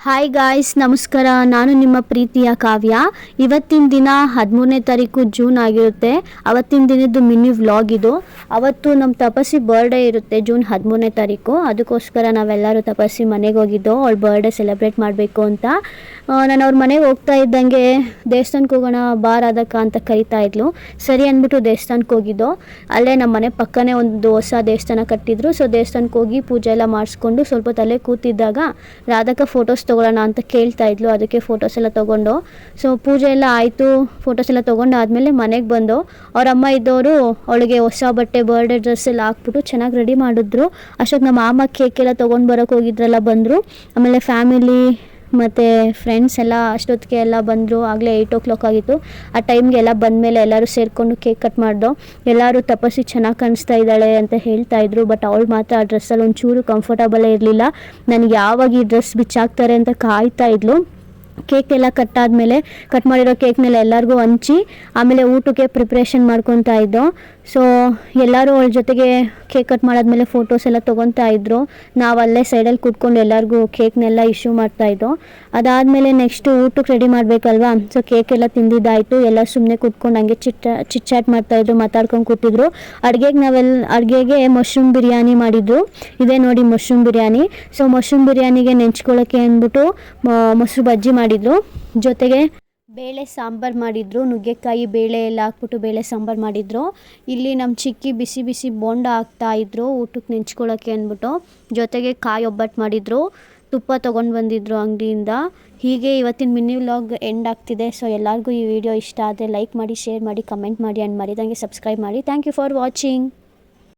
Hi guys, ನಮಸ್ಕಾರ. ನಾನು ನಿಮ್ಮ ಪ್ರೀತಿಯ ಕಾವ್ಯ. ಇವತ್ತಿನ ದಿನ 13ನೇ ತಾರೀಕು ಜೂನ್ ಆಗಿರುತ್ತೆ. ಅವತ್ತಿನ ದಿನದ್ದು ಮಿನಿ ವ್ಲಾಗ್ ಇದು. ಅವತ್ತು ನಮ್ಮ ತಪಸ್ಸಿ ಬರ್ಡೇ ಇರುತ್ತೆ ಜೂನ್ 13ನೇ ತಾರೀಕು. ಅದಕ್ಕೋಸ್ಕರ ನಾವೆಲ್ಲರೂ ತಪಸ್ಸಿ ಮನೆಗೆ ಹೋಗಿದ್ದೋ ಅವಳ ಬರ್ಡೇ ಸೆಲೆಬ್ರೇಟ್ ಮಾಡಬೇಕು ಅಂತ. ನಾನು ಅವ್ರ ಮನೆಗೆ ಹೋಗ್ತಾ ಇದ್ದಂಗೆ ದೇವಸ್ಥಾನಕ್ಕೆ ಹೋಗೋಣ ಬಾರಾದಕ್ಕ ಅಂತ ಕರಿತಾ ಇದ್ಲು. ಸರಿ ಅಂದ್ಬಿಟ್ಟು ದೇವಸ್ಥಾನಕ್ಕೆ ಹೋಗಿದ್ದೋ. ಅಲ್ಲೇ ನಮ್ಮ ಮನೆ ಪಕ್ಕನೇ ಒಂದು ಹೊಸ ದೇವಸ್ಥಾನ ಕಟ್ಟಿದ್ರು. ಸೊ ದೇವಸ್ಥಾನಕ್ಕೆ ಹೋಗಿ ಪೂಜೆ ಎಲ್ಲ ಮಾಡಿಸ್ಕೊಂಡು ಸ್ವಲ್ಪ ತಲೆ ಕೂತಿದ್ದಾಗ ರಾಧಕ್ಕ ಫೋಟೋಸ್ ತೊಗೊಳ್ಳೋಣ ಅಂತ ಕೇಳ್ತಾ ಇದ್ಲು. ಅದಕ್ಕೆ ಫೋಟೋಸ್ ಎಲ್ಲ ತೊಗೊಂಡು ಸೊ ಪೂಜೆ ಎಲ್ಲ ಆಯಿತು. ಫೋಟೋಸ್ ಎಲ್ಲ ತೊಗೊಂಡು ಆದಮೇಲೆ ಮನೆಗೆ ಬಂದು ಅವ್ರ ಅಮ್ಮ ಇದ್ದವರು ಅವಳಿಗೆ ಹೊಸ ಬಟ್ಟೆ ಬರ್ಡೇ ಡ್ರೆಸ್ ಎಲ್ಲ ಹಾಕ್ಬಿಟ್ಟು ಚೆನ್ನಾಗಿ ರೆಡಿ ಮಾಡಿದ್ರು. ಅಷ್ಟೊತ್ತು ನಮ್ಮ ಮಾಮ ಕೇಕ್ ಎಲ್ಲ ತೊಗೊಂಡು ಬರೋಕ್ಕೆ ಹೋಗಿದ್ರೆಲ್ಲ ಬಂದರು. ಆಮೇಲೆ ಫ್ಯಾಮಿಲಿ ಮತ್ತು ಫ್ರೆಂಡ್ಸ್ ಎಲ್ಲ ಅಷ್ಟೊತ್ತಿಗೆ ಎಲ್ಲ ಬಂದರು. ಆಗಲೇ 8 o'clock ಆಗಿತ್ತು. ಆ ಟೈಮ್ಗೆ ಎಲ್ಲ ಬಂದಮೇಲೆ ಎಲ್ಲರೂ ಸೇರಿಕೊಂಡು ಕೇಕ್ ಕಟ್ ಮಾಡ್ದೋ. ಎಲ್ಲರೂ ತಪಸ್ಸಿ ಚೆನ್ನಾಗಿ ಕಾಣಿಸ್ತಾ ಇದ್ದಾಳೆ ಅಂತ ಹೇಳ್ತಾಯಿದ್ರು. ಬಟ್ ಅವಳು ಮಾತ್ರ ಆ ಡ್ರೆಸ್ಸಲ್ಲಿ ಒಂಚೂರು ಕಂಫರ್ಟಬಲೇ ಇರಲಿಲ್ಲ. ನನಗೆ ಯಾವಾಗ ಈ ಡ್ರೆಸ್ ಬಿಚ್ಚಾಕ್ತಾರೆ ಅಂತ ಕಾಯ್ತಾ ಇದ್ಲು. ಕೇಕ್ ಎಲ್ಲ ಕಟ್ಟಾದಮೇಲೆ ಕಟ್ ಮಾಡಿರೋ ಕೇಕ್ನೆಲ್ಲ ಎಲ್ಲರಿಗೂ ಹಂಚಿ ಆಮೇಲೆ ಊಟಕ್ಕೆ ಪ್ರಿಪ್ರೇಷನ್ ಮಾಡ್ಕೊತಾ ಇದ್ದೋ. ಸೊ ಎಲ್ಲರೂ ಅವಳ ಜೊತೆಗೆ ಕೇಕ್ ಕಟ್ ಮಾಡಾದ್ಮೇಲೆ ಫೋಟೋಸ್ ಎಲ್ಲ ತೊಗೊತಾ ಇದ್ರು. ನಾವು ಅಲ್ಲೇ ಸೈಡಲ್ಲಿ ಕೂತ್ಕೊಂಡು ಎಲ್ಲರಿಗೂ ಕೇಕ್ನೆಲ್ಲ ಇಶ್ಯೂ ಮಾಡ್ತಾಯಿದ್ದೋ. ಅದಾದಮೇಲೆ ನೆಕ್ಸ್ಟು ಊಟಕ್ಕೆ ರೆಡಿ ಮಾಡಬೇಕಲ್ವಾ. ಸೊ ಕೇಕ್ ಎಲ್ಲ ತಿಂದಿದ್ದಾಯಿತು. ಎಲ್ಲ ಸುಮ್ಮನೆ ಕೂತ್ಕೊಂಡು ಹಂಗೆ ಚಿಟ್ ಚಾಟ್ ಮಾಡ್ತಾಯಿದ್ರು, ಮಾತಾಡ್ಕೊಂಡು ಕೂತಿದ್ರು. ಅಡುಗೆಗೆ ಮಶ್ರೂಮ್ ಬಿರಿಯಾನಿ ಮಾಡಿದ್ರು. ಇದೇ ನೋಡಿ ಮಶ್ರೂಮ್ ಬಿರಿಯಾನಿ. ಸೊ ಮಶ್ರೂಮ್ ಬಿರಿಯಾನಿಗೆ ನೆಂಚ್ಕೊಳ್ಳೋಕ್ಕೆ ಅಂದ್ಬಿಟ್ಟು ಮೊಸರು ಬಜ್ಜಿ ಮಾಡಿದರು. ಜೊತೆಗೆ ಬೇಳೆ ಸಾಂಬಾರು ಮಾಡಿದರು. ನುಗ್ಗೆಕಾಯಿ ಬೇಳೆ ಎಲ್ಲ ಹಾಕ್ಬಿಟ್ಟು ಬೇಳೆ ಸಾಂಬಾರು ಮಾಡಿದರು. ಇಲ್ಲಿ ನಮ್ಮ ಚಿಕ್ಕಿ ಬಿಸಿ ಬಿಸಿ ಬೋಂಡ ಹಾಕ್ತಾಯಿದ್ರು ಊಟಕ್ಕೆ ನೆಂಚ್ಕೊಳ್ಳೋಕ್ಕೆ ಅಂದ್ಬಿಟ್ಟು. ಜೊತೆಗೆ ಕಾಯಿ ಒಬ್ಬಟ್ಟು ಮಾಡಿದರು. ತುಪ್ಪ ತೊಗೊಂಡು ಬಂದಿದ್ದರು ಅಂಗಡಿಯಿಂದ. ಹೀಗೆ ಇವತ್ತಿನ ಮಿನಿ ವ್ಲಾಗ್ ಎಂಡ್ ಆಗ್ತಿದೆ. ಸೊ ಎಲ್ಲರಿಗೂ ಈ ವಿಡಿಯೋ ಇಷ್ಟ ಆದರೆ ಲೈಕ್ ಮಾಡಿ, ಶೇರ್ ಮಾಡಿ, ಕಮೆಂಟ್ ಮಾಡಿ ಆ್ಯಂಡ್ ಮರಿದಂಗೆ ಸಬ್ಸ್ಕ್ರೈಬ್ ಮಾಡಿ. Thank you for watching.